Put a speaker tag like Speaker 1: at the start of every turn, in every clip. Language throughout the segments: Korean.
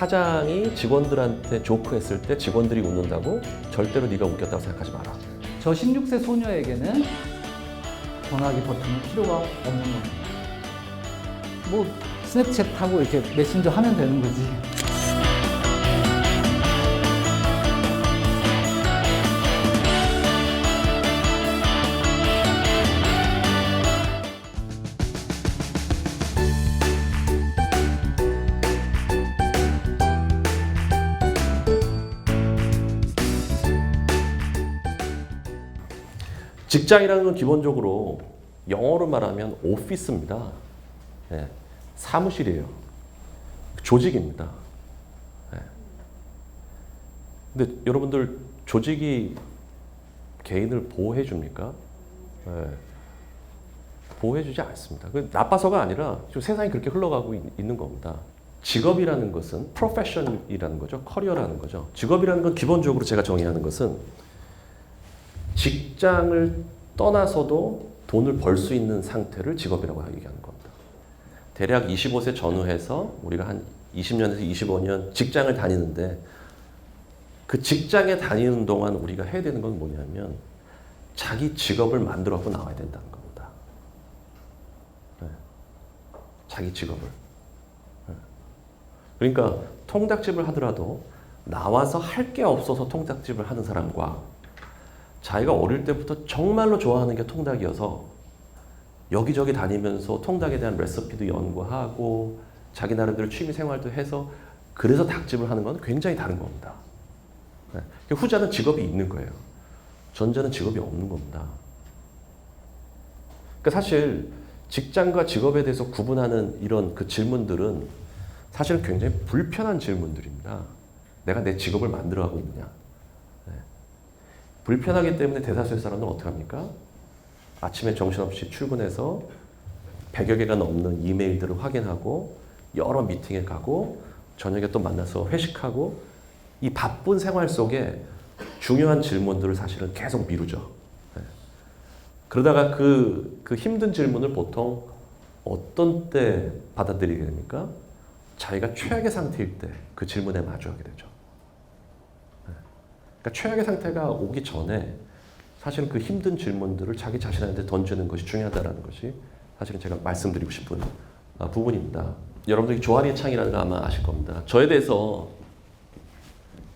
Speaker 1: 사장이 직원들한테 조크했을 때 직원들이 웃는다고 절대로 네가 웃겼다고 생각하지 마라.
Speaker 2: 저 16세 소녀에게는 전화기 버튼이 필요가 없는 겁니다. 뭐 스냅챗하고 이렇게 메신저 하면 되는 거지.
Speaker 1: 직장이라는 건 기본적으로 영어로 말하면 오피스입니다. 네, 사무실이에요. 조직입니다. 네. 근데 여러분들 조직이 개인을 보호해 줍니까? 네. 보호해 주지 않습니다. 나빠서가 아니라 지금 세상이 그렇게 흘러가고 있는 겁니다. 직업이라는 것은 프로페션이라는 거죠. 커리어라는 거죠. 직업이라는 건 기본적으로 제가 정의하는 것은 직장을 떠나서도 돈을 벌 수 있는 상태를 직업이라고 얘기하는 겁니다. 대략 25세 전후해서 우리가 한 20년에서 25년 직장을 다니는데 그 직장에 다니는 동안 우리가 해야 되는 건 뭐냐면 자기 직업을 만들어 갖고 나와야 된다는 겁니다. 네. 자기 직업을. 네. 그러니까 통닭집을 하더라도 나와서 할 게 없어서 통닭집을 하는 사람과 자기가 어릴 때부터 정말로 좋아하는 게 통닭이어서 여기저기 다니면서 통닭에 대한 레시피도 연구하고 자기 나름대로 취미 생활도 해서 그래서 닭집을 하는 건 굉장히 다른 겁니다. 네. 후자는 직업이 있는 거예요. 전자는 직업이 없는 겁니다. 그러니까 사실 직장과 직업에 대해서 구분하는 이런 그 질문들은 사실은 굉장히 불편한 질문들입니다. 내가 내 직업을 만들어가고 있느냐. 불편하기 때문에 대다수의 사람들은 어떻게 합니까? 아침에 정신없이 출근해서 100여 개가 넘는 이메일들을 확인하고 여러 미팅에 가고 저녁에 또 만나서 회식하고 이 바쁜 생활 속에 중요한 질문들을 사실은 계속 미루죠. 네. 그러다가 그 힘든 질문을 보통 어떤 때 받아들이게 됩니까? 자기가 최악의 상태일 때 그 질문에 마주하게 되죠. 그러니까 최악의 상태가 오기 전에 사실은 그 힘든 질문들을 자기 자신한테 던지는 것이 중요하다는 것이 사실은 제가 말씀드리고 싶은 부분입니다. 여러분들이 조아리의 창이라는 거 아마 아실 겁니다. 저에 대해서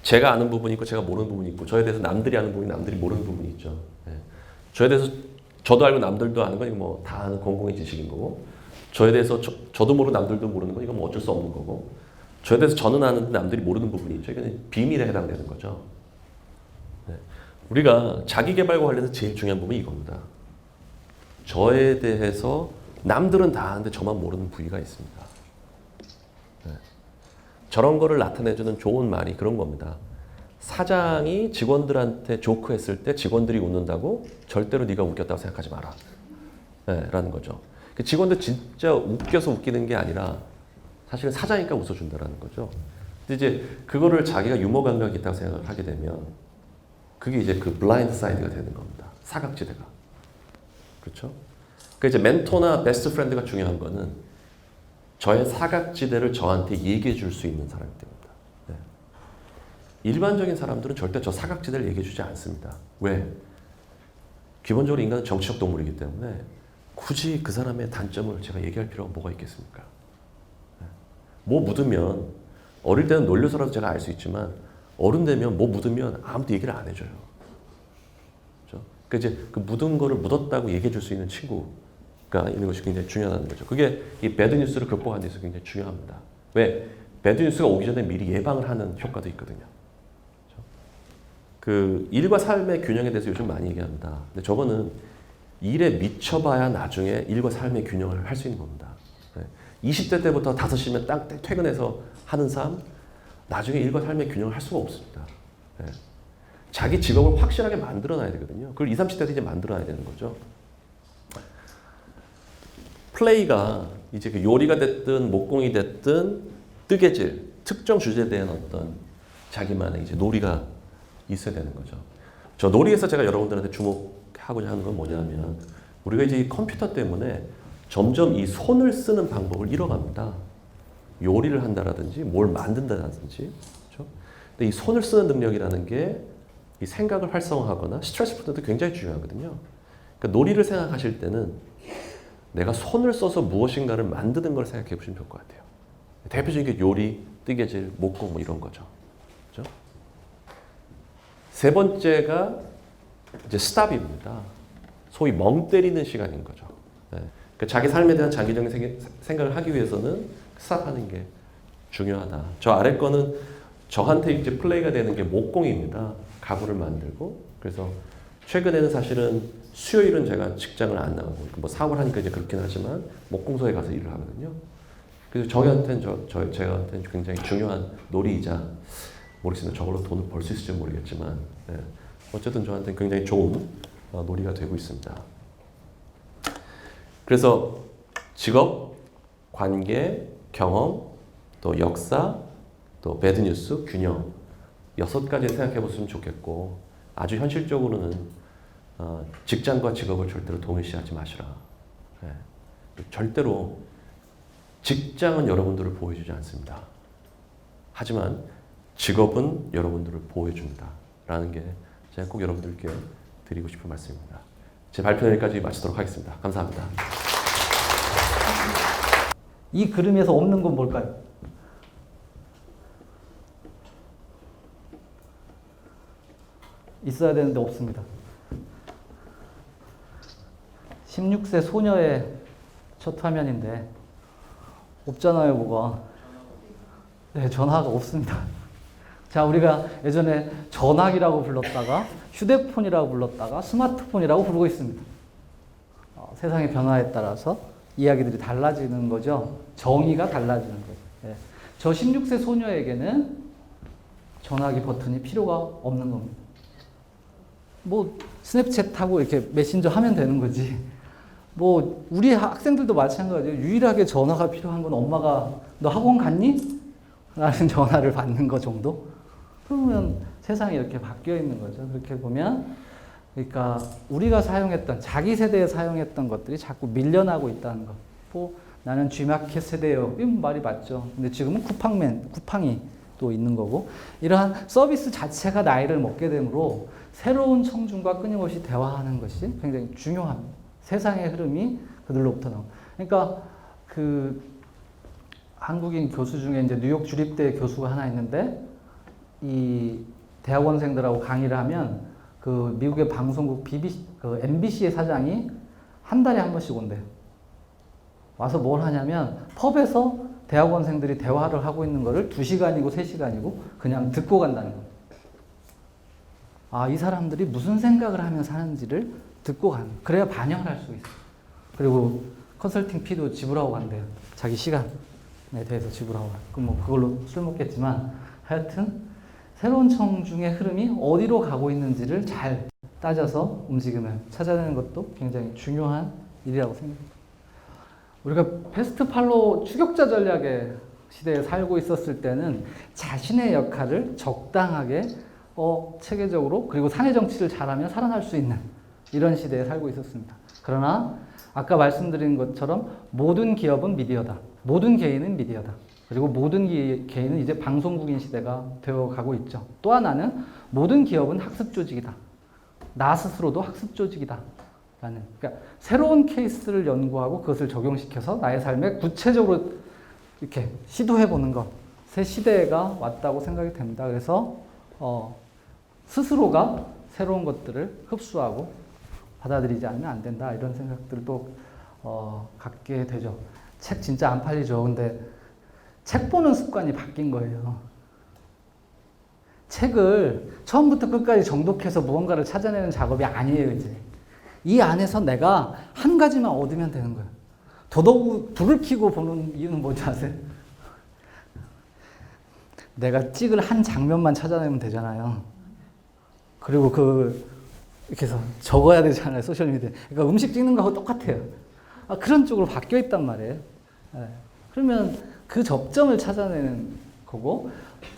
Speaker 1: 제가 아는 부분이 있고 제가 모르는 부분이 있고 저에 대해서 남들이 아는 부분이 남들이 모르는 부분이 있죠. 네. 저에 대해서 저도 알고 남들도 아는 건 이거 뭐 다 아는 공공의 지식인 거고 저에 대해서 저도 모르고 남들도 모르는 건 이건 뭐 어쩔 수 없는 거고 저에 대해서 저는 아는데 남들이 모르는 부분이 있죠. 이건 비밀에 해당되는 거죠. 네. 우리가 자기 개발과 관련해서 제일 중요한 부분이 이겁니다. 저에 대해서 남들은 다 아는데 저만 모르는 부위가 있습니다. 네. 저런 거를 나타내주는 좋은 말이 그런 겁니다. 사장이 직원들한테 조크했을 때 직원들이 웃는다고 절대로 네가 웃겼다고 생각하지 마라. 네, 라는 거죠. 직원들 진짜 웃겨서 웃기는 게 아니라 사실은 사장이니까 웃어준다는 거죠. 근데 이제 그거를 자기가 유머 감각이 있다고 생각을 하게 되면 그게 이제 그 블라인드 사이드가 되는 겁니다. 사각지대가. 그렇죠? 그러니까 이제 멘토나 베스트 프렌드가 중요한 거는 저의 사각지대를 저한테 얘기해 줄 수 있는 사람이 됩니다. 네. 일반적인 사람들은 절대 저 사각지대를 얘기해 주지 않습니다. 왜? 기본적으로 인간은 정치적 동물이기 때문에 굳이 그 사람의 단점을 제가 얘기할 필요가 뭐가 있겠습니까? 네. 뭐 묻으면 어릴 때는 놀려서라도 제가 알 수 있지만 어른 되면 뭐 묻으면 아무도 얘기를 안 해줘요. 그렇죠? 그러니까 이제 그 묻은 거를 묻었다고 얘기해 줄 수 있는 친구가 있는 것이 굉장히 중요하다는 거죠. 그게 이 배드 뉴스를 극복하는 데 있어서 굉장히 중요합니다. 왜? 배드 뉴스가 오기 전에 미리 예방을 하는 효과도 있거든요. 그렇죠? 그 일과 삶의 균형에 대해서 요즘 많이 얘기합니다. 근데 저거는 일에 미쳐봐야 나중에 일과 삶의 균형을 할 수 있는 겁니다. 20대 때부터 5시면 딱 퇴근해서 하는 삶, 나중에 일과 삶의 균형을 할 수가 없습니다. 네. 자기 직업을 확실하게 만들어놔야 되거든요. 그걸 20, 30대 때 이제 만들어놔야 되는 거죠. 플레이가 이제 그 요리가 됐든 목공이 됐든 뜨개질, 특정 주제에 대한 어떤 자기만의 이제 놀이가 있어야 되는 거죠. 저 놀이에서 제가 여러분들한테 주목하고자 하는 건 뭐냐면 우리가 이제 이 컴퓨터 때문에 점점 이 손을 쓰는 방법을 잃어갑니다. 요리를 한다라든지 뭘 만든다라든지, 그렇죠? 근데 이 손을 쓰는 능력이라는 게 이 생각을 활성화하거나 스트레스 푸는데 굉장히 중요하거든요. 그러니까 놀이를 생각하실 때는 내가 손을 써서 무엇인가를 만드는 걸 생각해 보시면 좋을 것 같아요. 대표적인 게 요리, 뜨개질, 목공 뭐 이런 거죠. 그렇죠? 세 번째가 이제 스탑입니다. 소위 멍 때리는 시간인 거죠. 네. 그러니까 자기 삶에 대한 장기적인 생각을 하기 위해서는 스탑하는 게 중요하다. 저 아래 거는 저한테 이제 플레이가 되는 게 목공입니다. 가구를 만들고. 그래서 최근에는 사실은 수요일은 제가 직장을 안 나가고 뭐 사업을 하니까 이제 그렇긴 하지만 목공소에 가서 일을 하거든요. 그래서 저희한테는 제가한테는 굉장히 중요한 놀이이자 모르겠습니다. 저걸로 돈을 벌 수 있을지 모르겠지만 네. 어쨌든 저한테는 굉장히 좋은 놀이가 되고 있습니다. 그래서 직업, 관계, 경험, 또 역사, 또 배드뉴스, 균형 6가지 생각해 보시면 좋겠고 아주 현실적으로는 직장과 직업을 절대로 동일시하지 마시라. 네. 절대로 직장은 여러분들을 보호해주지 않습니다. 하지만 직업은 여러분들을 보호해줍니다. 라는 게 제가 꼭 여러분들께 드리고 싶은 말씀입니다. 제 발표는 여기까지 마치도록 하겠습니다. 감사합니다.
Speaker 2: 이 그림에서 없는 건 뭘까요? 있어야 되는데 없습니다. 16세 소녀의 첫 화면인데 없잖아요, 뭐가. 네, 전화가 없습니다. 자, 우리가 예전에 전화기라고 불렀다가 휴대폰이라고 불렀다가 스마트폰이라고 부르고 있습니다. 세상의 변화에 따라서 이야기들이 달라지는 거죠. 정의가 달라지는 거죠. 네. 저 16세 소녀에게는 전화기 버튼이 필요가 없는 겁니다. 뭐 스냅챗하고 이렇게 메신저 하면 되는 거지. 뭐 우리 학생들도 마찬가지예요. 유일하게 전화가 필요한 건 엄마가 너 학원 갔니? 라는 전화를 받는 거 정도? 그러면 세상이 이렇게 바뀌어 있는 거죠. 그렇게 보면 그러니까 우리가 사용했던 자기 세대에 사용했던 것들이 자꾸 밀려나고 있다는 거. 뭐 나는 G마켓 세대예요. 이 말이 맞죠. 근데 지금은 쿠팡이 또 있는 거고 이러한 서비스 자체가 나이를 먹게 되므로 새로운 청중과 끊임없이 대화하는 것이 굉장히 중요합니다. 세상의 흐름이 그들로부터 나옵니다. 그러니까 그 한국인 교수 중에 이제 뉴욕 주립대 교수가 하나 있는데 이 대학원생들하고 강의를 하면 그 미국의 방송국 그 MBC의 사장이 한 달에 한 번씩 온대요. 와서 뭘 하냐면 펍에서 대학원생들이 대화를 하고 있는 거를 2시간이고 3시간이고 그냥 듣고 간다는 거예요. 아, 이 사람들이 무슨 생각을 하며 사는지를 듣고 가는 거예요. 그래야 반영을 할 수 있어요. 그리고 컨설팅 피도 지불하고 간대요. 자기 시간에 대해서 지불하고. 그럼 뭐 그걸로 술 먹겠지만 하여튼 새로운 청중의 흐름이 어디로 가고 있는지를 잘 따져서 움직임을 찾아내는 것도 굉장히 중요한 일이라고 생각합니다. 우리가 패스트 팔로우 추격자 전략의 시대에 살고 있었을 때는 자신의 역할을 적당하게 체계적으로 그리고 사내 정치를 잘하면 살아날 수 있는 이런 시대에 살고 있었습니다. 그러나 아까 말씀드린 것처럼 모든 기업은 미디어다. 모든 개인은 미디어다. 그리고 모든 개인은 이제 방송국인 시대가 되어가고 있죠. 또 하나는 모든 기업은 학습 조직이다. 나 스스로도 학습 조직이다. 라는. 그러니까 새로운 케이스를 연구하고 그것을 적용시켜서 나의 삶에 구체적으로 이렇게 시도해보는 것. 새 시대가 왔다고 생각이 됩니다. 그래서 스스로가 새로운 것들을 흡수하고 받아들이지 않으면 안 된다. 이런 생각들도 갖게 되죠. 책 진짜 안 팔리죠. 근데 책 보는 습관이 바뀐 거예요. 책을 처음부터 끝까지 정독해서 무언가를 찾아내는 작업이 아니에요, 이제. 이 안에서 내가 한 가지만 얻으면 되는 거예요. 더더욱 불을 켜고 보는 이유는 뭔지 아세요? 내가 찍을 한 장면만 찾아내면 되잖아요. 그리고 이렇게 해서 적어야 되잖아요, 소셜미디어에. 그러니까 음식 찍는 거하고 똑같아요. 그런 쪽으로 바뀌어 있단 말이에요. 네. 그러면 그 접점을 찾아내는 거고,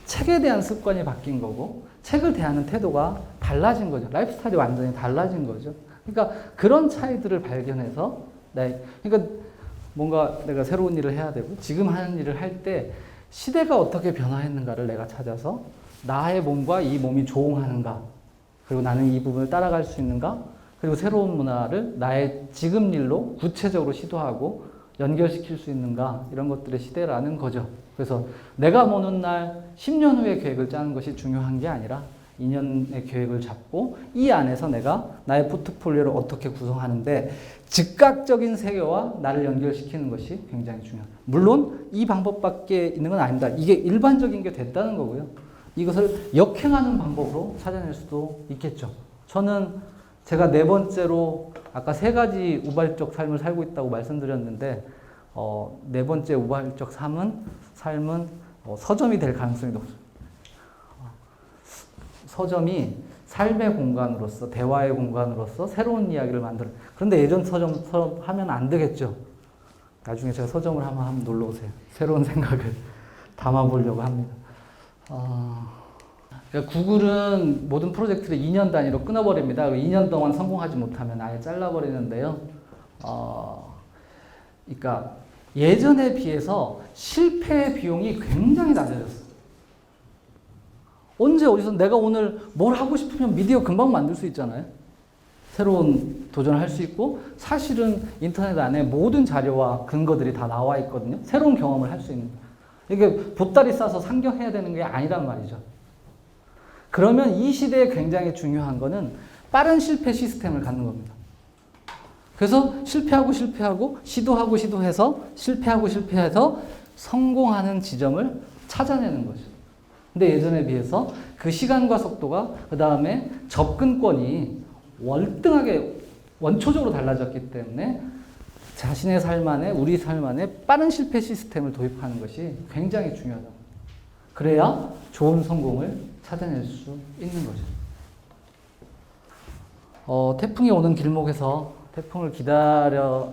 Speaker 2: 책에 대한 습관이 바뀐 거고, 책을 대하는 태도가 달라진 거죠. 라이프 스타일이 완전히 달라진 거죠. 그러니까 그런 차이들을 발견해서, 그러니까 뭔가 내가 새로운 일을 해야 되고 지금 하는 일을 할 때 시대가 어떻게 변화했는가를 내가 찾아서 나의 몸과 이 몸이 조응하는가, 그리고 나는 이 부분을 따라갈 수 있는가, 그리고 새로운 문화를 나의 지금 일로 구체적으로 시도하고 연결시킬 수 있는가, 이런 것들의 시대라는 거죠. 그래서 내가 보는 날 10년 후의 계획을 짜는 것이 중요한 게 아니라 2년의 계획을 잡고 이 안에서 내가 나의 포트폴리오를 어떻게 구성하는데 즉각적인 세계와 나를 연결시키는 것이 굉장히 중요합니다. 물론 이 방법밖에 있는 건 아닙니다. 이게 일반적인 게 됐다는 거고요. 이것을 역행하는 방법으로 찾아낼 수도 있겠죠. 저는 제가 네 번째로 아까 세 가지 우발적 삶을 살고 있다고 말씀드렸는데 네 번째 우발적 삶은 서점이 될 가능성이 높습니다. 서점이 삶의 공간으로서, 대화의 공간으로서 새로운 이야기를 만들어. 그런데 예전 서점처럼 하면 안 되겠죠. 나중에 제가 서점을 한번 놀러 오세요. 새로운 생각을 담아보려고 합니다. 그러니까 구글은 모든 프로젝트를 2년 단위로 끊어버립니다. 2년 동안 성공하지 못하면 아예 잘라버리는데요. 그러니까 예전에 비해서 실패 비용이 굉장히 낮아졌어요. 언제 어디서 내가 오늘 뭘 하고 싶으면 미디어 금방 만들 수 있잖아요. 새로운 도전을 할 수 있고 사실은 인터넷 안에 모든 자료와 근거들이 다 나와 있거든요. 새로운 경험을 할 수 있는. 이게 보따리 싸서 상경해야 되는 게 아니란 말이죠. 그러면 이 시대에 굉장히 중요한 거는 빠른 실패 시스템을 갖는 겁니다. 그래서 실패하고 시도해서 실패해서 성공하는 지점을 찾아내는 거죠. 근데 예전에 비해서 그 시간과 속도가, 그 다음에 접근권이 월등하게 원초적으로 달라졌기 때문에 자신의 삶 안에, 우리 삶 안에 빠른 실패 시스템을 도입하는 것이 굉장히 중요하다. 그래야 좋은 성공을 찾아낼 수 있는 거죠. 태풍이 오는 길목에서 태풍을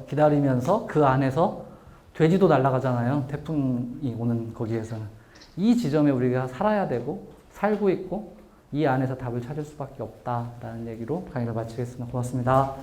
Speaker 2: 기다리면서 그 안에서 돼지도 날아가잖아요. 태풍이 오는 거기에서는. 이 지점에 우리가 살아야 되고 살고 있고 이 안에서 답을 찾을 수밖에 없다라는 얘기로 강의를 마치겠습니다. 고맙습니다.